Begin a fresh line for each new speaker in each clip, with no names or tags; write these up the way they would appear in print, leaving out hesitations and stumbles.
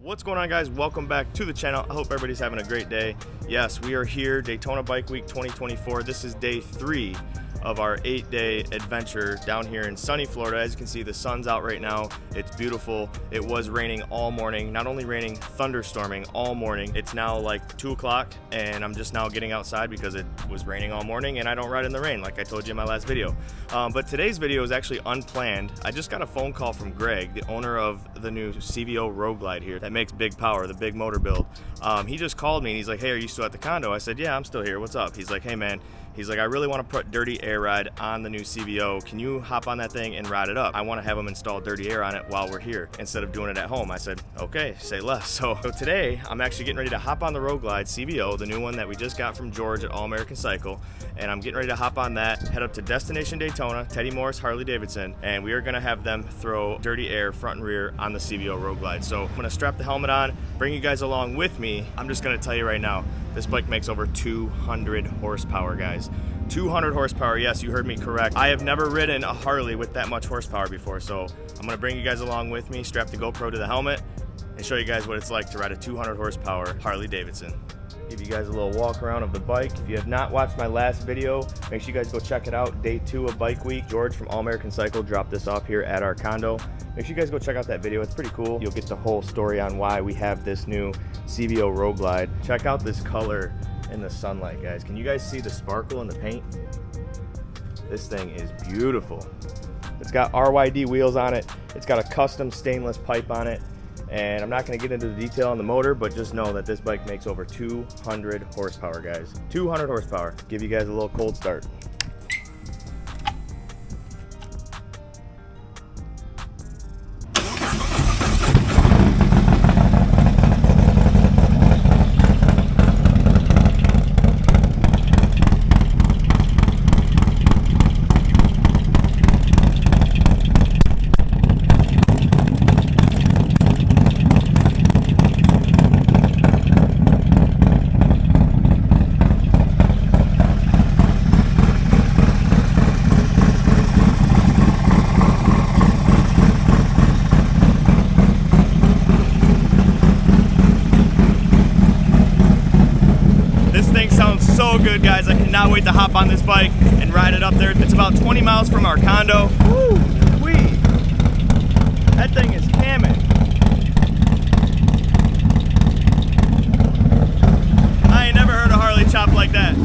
What's going on, guys? Welcome back to the channel. I hope everybody's having a great day. Yes, we are here, Daytona Bike Week 2024. This is day 3 of our 8-day adventure down here in sunny Florida. As you can see, the sun's out right now. It's beautiful. It was raining all morning. Not only raining, thunderstorming all morning. It's now like 2 o'clock and I'm just now getting outside because it was raining all morning and I don't ride in the rain like I told you in my last video. But today's video is actually unplanned. I just got a phone call from Greg, the owner of the new CVO Road Glide here that makes big power, the big motor build. He just called me and he's like, hey, are you still at the condo? I said, yeah, I'm still here. What's up? He's like, hey man, he's like, I really want to put dirty air ride on the new CVO. Can you hop on that thing and ride it up? I want to have him install dirty air on it while we're here instead of doing it at home. I said, okay, say less. So today I'm actually getting ready to hop on the Road Glide CVO, the new one that we just got from George at All American Cycle. And I'm getting ready to hop on that, head up to Destination Daytona, Teddy Morris Harley Davidson, and we are going to have them throw dirty air front and rear on the CVO Road Glide. So I'm going to strap the helmet on, bring you guys along with me. I'm just going to tell you right now, this bike makes over 200 horsepower, guys. 200 horsepower, yes, you heard me correct. I have never ridden a Harley with that much horsepower before, so I'm gonna bring you guys along with me, strap the GoPro to the helmet, and show you guys what it's like to ride a 200 horsepower Harley Davidson. Give you guys a little walk around of the bike. If you have not watched my last video, make sure you guys go check it out. Day 2 of Bike Week. George from All American Cycle dropped this off here at our condo. Make sure you guys go check out that video. It's pretty cool. You'll get the whole story on why we have this new CVO Road Glide. Check out this color in the sunlight, guys. Can you guys see the sparkle in the paint? This thing is beautiful. It's got RYD wheels on it. It's got a custom stainless pipe on it. And I'm not going to get into the detail on the motor, but just know that this bike makes over 200 horsepower, guys. 200 horsepower. Give you guys a little cold start. So good, guys. I cannot wait to hop on this bike and ride it up there. It's about 20 miles from our condo. Woo-wee. That thing is hamming. I ain't never heard a Harley chop like that.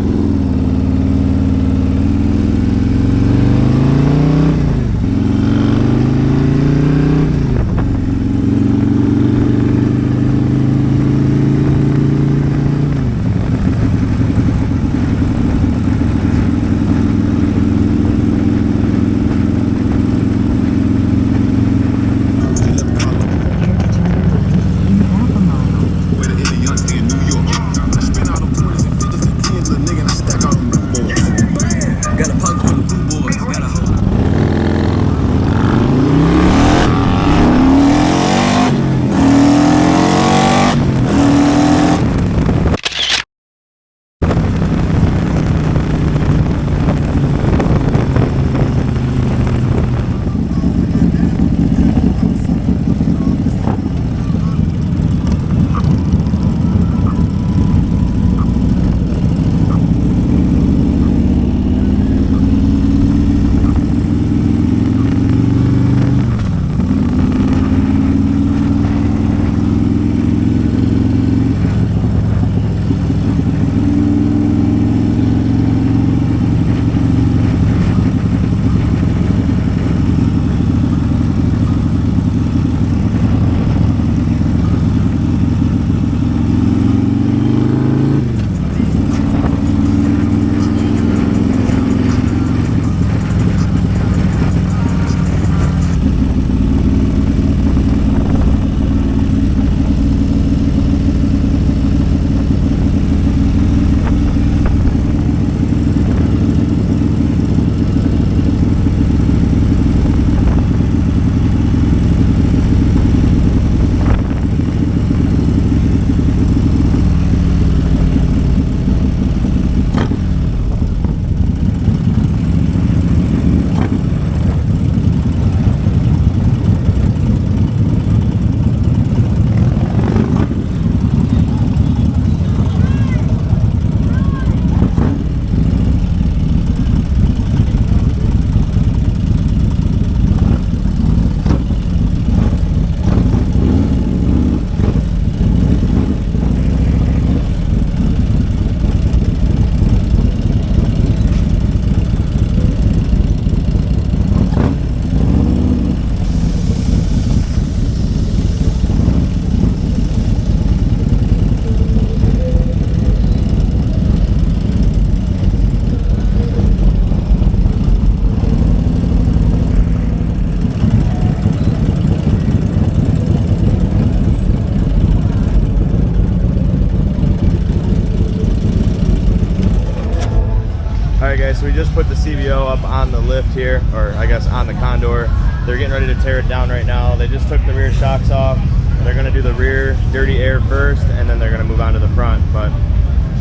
so we just put the CVO up on the lift here, or I guess on the Condor. They're getting ready to tear it down right now. They just took the rear shocks off. They're gonna do the rear dirty air first, and then they're gonna move on to the front. But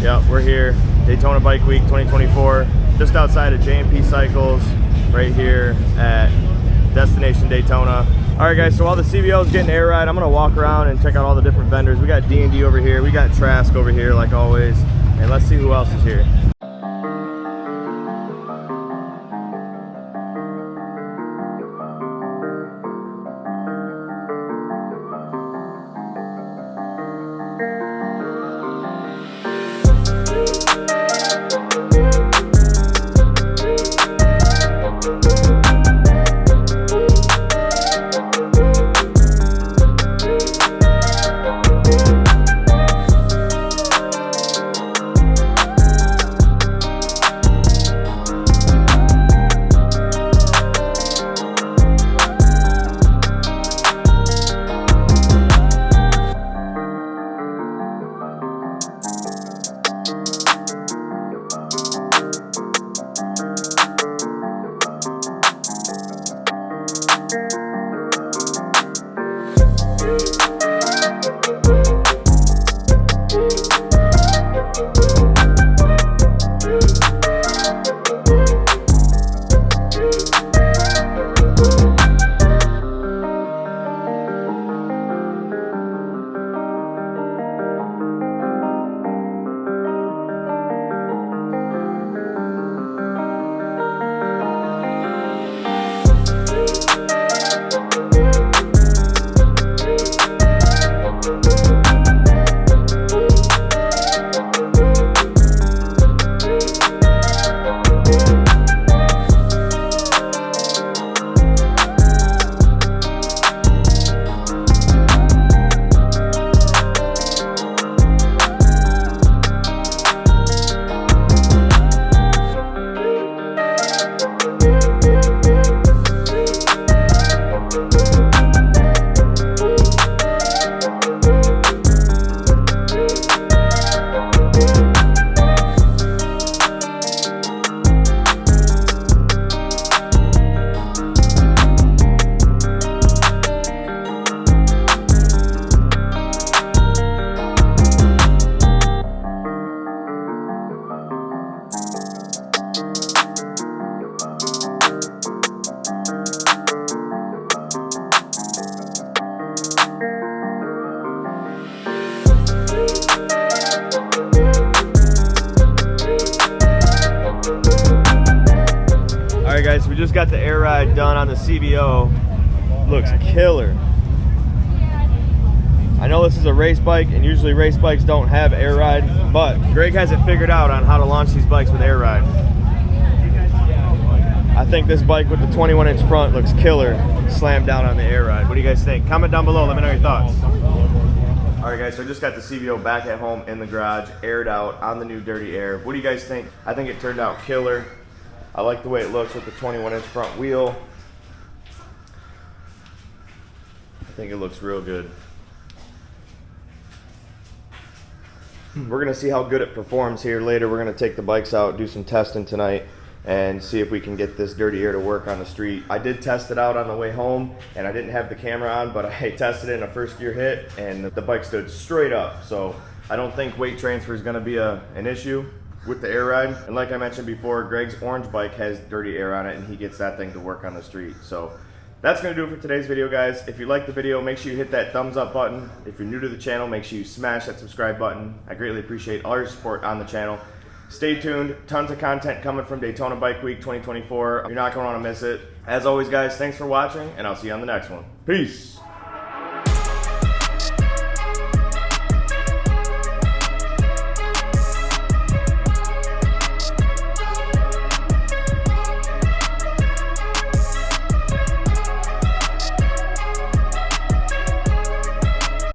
yeah, we're here, Daytona Bike Week 2024, just outside of J&P Cycles, right here at Destination Daytona. All right guys, so while the CVO is getting air ride, I'm gonna walk around and check out all the different vendors. We got D&D over here, we got Trask over here like always, and let's see who else is here. All right guys, we just got the air ride done on the CVO. Looks killer. I know this is a race bike, and usually race bikes don't have air ride, but Greg has it figured out on how to launch these bikes with air ride. I think this bike with the 21-inch front looks killer, slammed down on the air ride. What do you guys think? Comment down below, let me know your thoughts. All right guys, so I just got the CVO back at home in the garage, aired out on the new dirty air. What do you guys think? I think it turned out killer. I like the way it looks with the 21-inch front wheel. I think it looks real good. We're gonna see how good it performs here later. We're gonna take the bikes out, do some testing tonight, and see if we can get this dirty air to work on the street. I did test it out on the way home, and I didn't have the camera on, but I tested it in a first gear hit, and the bike stood straight up. So I don't think weight transfer is gonna be an issue with the air ride. And like I mentioned before, Greg's orange bike has dirty air on it, and he gets that thing to work on the street. So that's gonna do it for today's video, guys. If you like the video, make sure you hit that thumbs up button. If you're new to the channel, make sure you smash that subscribe button. I greatly appreciate all your support on the channel. Stay tuned, tons of content coming from Daytona Bike Week 2024. You're not gonna wanna miss it. As always guys, thanks for watching, and I'll see you on the next one. Peace.